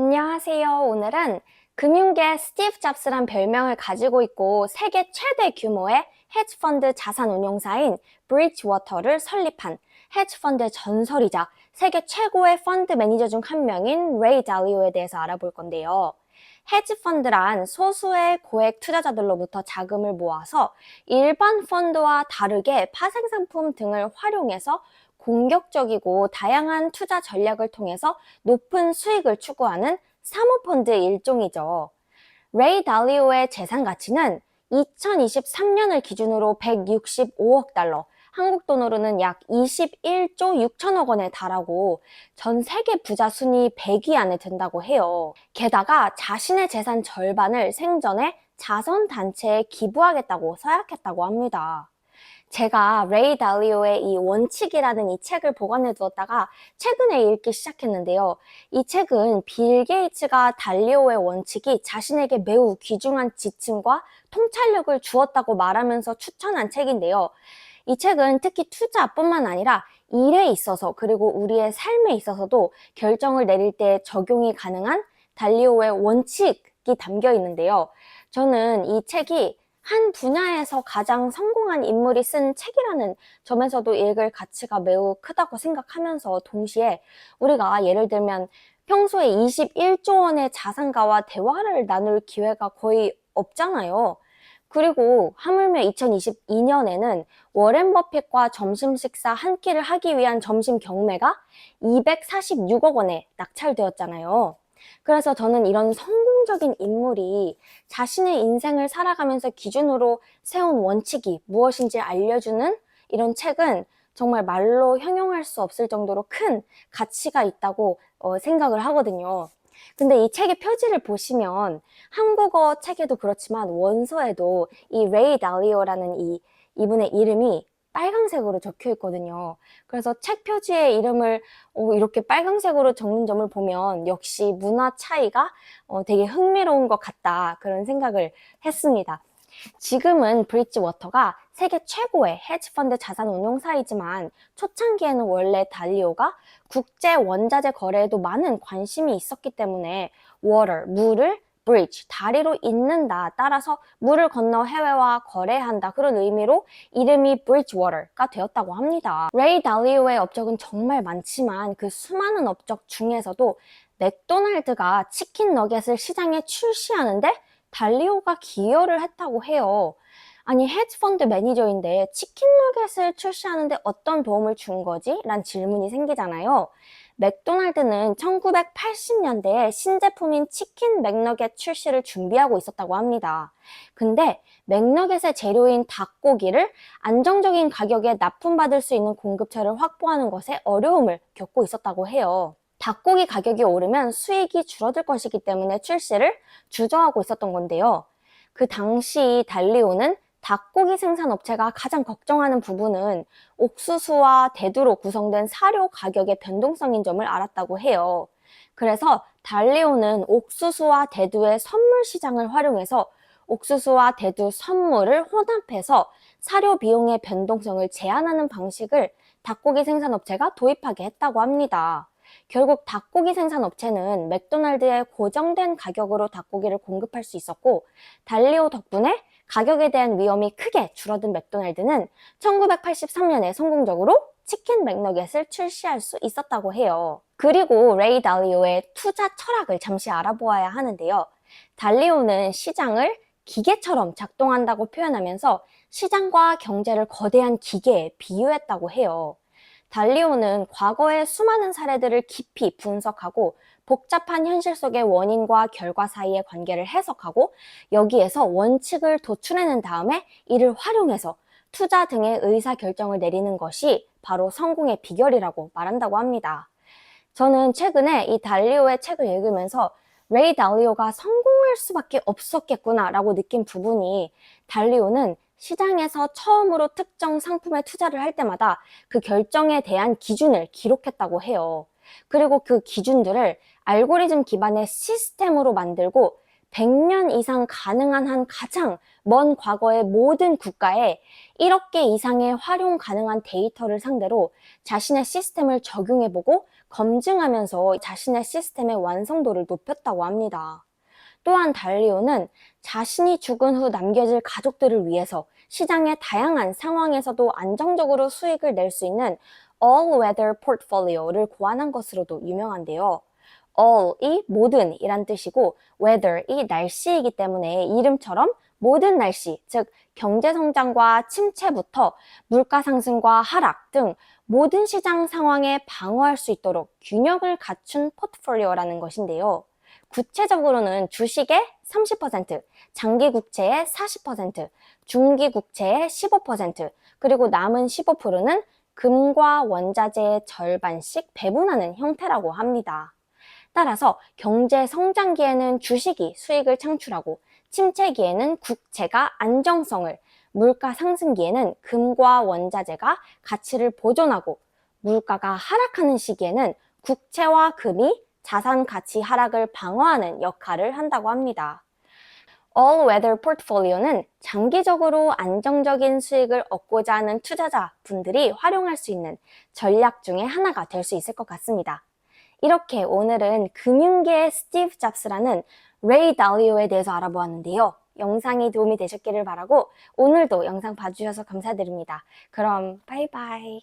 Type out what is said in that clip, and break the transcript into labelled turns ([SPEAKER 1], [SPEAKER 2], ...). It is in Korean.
[SPEAKER 1] 안녕하세요. 오늘은 금융계 스티브 잡스란 별명을 가지고 있고 세계 최대 규모의 헤지펀드 자산 운용사인 브리지워터를 설립한 헤지펀드의 전설이자 세계 최고의 펀드 매니저 중 한 명인 레이 달리오에 대해서 알아볼 건데요. 헤지펀드란 소수의 고액 투자자들로부터 자금을 모아서 일반 펀드와 다르게 파생상품 등을 활용해서 공격적이고 다양한 투자 전략을 통해서 높은 수익을 추구하는 사모펀드의 일종이죠. 레이 달리오의 재산 가치는 2023년을 기준으로 165억 달러, 한국 돈으로는 약 21조 6천억 원에 달하고 전 세계 부자 순위 100위 안에 든다고 해요. 게다가 자신의 재산 절반을 생전에 자선단체에 기부하겠다고 서약했다고 합니다. 제가 레이 달리오의 이 원칙이라는 이 책을 보관해 두었다가 최근에 읽기 시작했는데요. 이 책은 빌 게이츠가 달리오의 원칙이 자신에게 매우 귀중한 지침과 통찰력을 주었다고 말하면서 추천한 책인데요. 이 책은 특히 투자뿐만 아니라 일에 있어서 그리고 우리의 삶에 있어서도 결정을 내릴 때 적용이 가능한 달리오의 원칙이 담겨 있는데요. 저는 이 책이 한 분야에서 가장 성공한 인물이 쓴 책이라는 점에서도 읽을 가치가 매우 크다고 생각하면서 동시에 우리가 예를 들면 평소에 21조 원의 자산가와 대화를 나눌 기회가 거의 없잖아요. 그리고 하물며 2022년에는 워렌 버핏과 점심 식사 한 끼를 하기 위한 점심 경매가 246억 원에 낙찰되었잖아요. 그래서 저는 이런 성공적인 인물이 자신의 인생을 살아가면서 기준으로 세운 원칙이 무엇인지 알려주는 이런 책은 정말 말로 형용할 수 없을 정도로 큰 가치가 있다고 생각을 하거든요. 근데 이 책의 표지를 보시면 한국어 책에도 그렇지만 원서에도 이 레이 달리오라는 이분의 이름이 빨강색으로 적혀 있거든요. 그래서 책 표지에 이름을 이렇게 빨강색으로 적는 점을 보면 역시 문화 차이가 되게 흥미로운 것 같다, 그런 생각을 했습니다. 지금은 브리지워터가 세계 최고의 헤지펀드 자산 운용사이지만 초창기에는 원래 달리오가 국제 원자재 거래에도 많은 관심이 있었기 때문에 water, 물을 bridge, 다리로 잇는다. 따라서 물을 건너 해외와 거래한다. 그런 의미로 이름이 Bridgewater가 되었다고 합니다. 레이 달리오의 업적은 정말 많지만 그 수많은 업적 중에서도 맥도날드가 치킨 너겟을 시장에 출시하는데 달리오가 기여를 했다고 해요. 아니, 헤지펀드 매니저인데 치킨 너겟을 출시하는데 어떤 도움을 준 거지? 란 질문이 생기잖아요. 맥도날드는 1980년대에 신제품인 치킨 맥너겟 출시를 준비하고 있었다고 합니다. 근데 맥너겟의 재료인 닭고기를 안정적인 가격에 납품받을 수 있는 공급처를 확보하는 것에 어려움을 겪고 있었다고 해요. 닭고기 가격이 오르면 수익이 줄어들 것이기 때문에 출시를 주저하고 있었던 건데요. 그 당시 달리오는 닭고기 생산업체가 가장 걱정하는 부분은 옥수수와 대두로 구성된 사료 가격의 변동성인 점을 알았다고 해요. 그래서 달리오는 옥수수와 대두의 선물 시장을 활용해서 옥수수와 대두 선물을 혼합해서 사료 비용의 변동성을 제한하는 방식을 닭고기 생산업체가 도입하게 했다고 합니다. 결국 닭고기 생산업체는 맥도날드의 고정된 가격으로 닭고기를 공급할 수 있었고, 달리오 덕분에 가격에 대한 위험이 크게 줄어든 맥도날드는 1983년에 성공적으로 치킨 맥너겟을 출시할 수 있었다고 해요. 그리고 레이 달리오의 투자 철학을 잠시 알아보아야 하는데요. 달리오는 시장을 기계처럼 작동한다고 표현하면서 시장과 경제를 거대한 기계에 비유했다고 해요. 달리오는 과거의 수많은 사례들을 깊이 분석하고 복잡한 현실 속의 원인과 결과 사이의 관계를 해석하고 여기에서 원칙을 도출해낸 다음에 이를 활용해서 투자 등의 의사결정을 내리는 것이 바로 성공의 비결이라고 말한다고 합니다. 저는 최근에 이 달리오의 책을 읽으면서 레이 달리오가 성공할 수밖에 없었겠구나라고 느낀 부분이, 달리오는 시장에서 처음으로 특정 상품에 투자를 할 때마다 그 결정에 대한 기준을 기록했다고 해요. 그리고 그 기준들을 알고리즘 기반의 시스템으로 만들고 100년 이상 가능한 한 가장 먼 과거의 모든 국가에 1억 개 이상의 활용 가능한 데이터를 상대로 자신의 시스템을 적용해보고 검증하면서 자신의 시스템의 완성도를 높였다고 합니다. 또한 달리오는 자신이 죽은 후 남겨질 가족들을 위해서 시장의 다양한 상황에서도 안정적으로 수익을 낼 수 있는 all-weather portfolio를 고안한 것으로도 유명한데요. all이 모든 이란 뜻이고 weather이 날씨이기 때문에 이름처럼 모든 날씨, 즉 경제성장과 침체부터 물가 상승과 하락 등 모든 시장 상황에 방어할 수 있도록 균형을 갖춘 포트폴리오라는 것인데요. 구체적으로는 주식의 30%, 장기 국채의 40%, 중기 국채의 15%, 그리고 남은 15%는 금과 원자재의 절반씩 배분하는 형태라고 합니다. 따라서 경제 성장기에는 주식이 수익을 창출하고 침체기에는 국채가 안정성을, 물가 상승기에는 금과 원자재가 가치를 보존하고 물가가 하락하는 시기에는 국채와 금이 자산 가치 하락을 방어하는 역할을 한다고 합니다. All-Weather Portfolio는 장기적으로 안정적인 수익을 얻고자 하는 투자자분들이 활용할 수 있는 전략 중에 하나가 될 수 있을 것 같습니다. 이렇게 오늘은 금융계의 스티브 잡스라는 레이 달리오에 대해서 알아보았는데요. 영상이 도움이 되셨기를 바라고 오늘도 영상 봐주셔서 감사드립니다. 그럼 바이바이.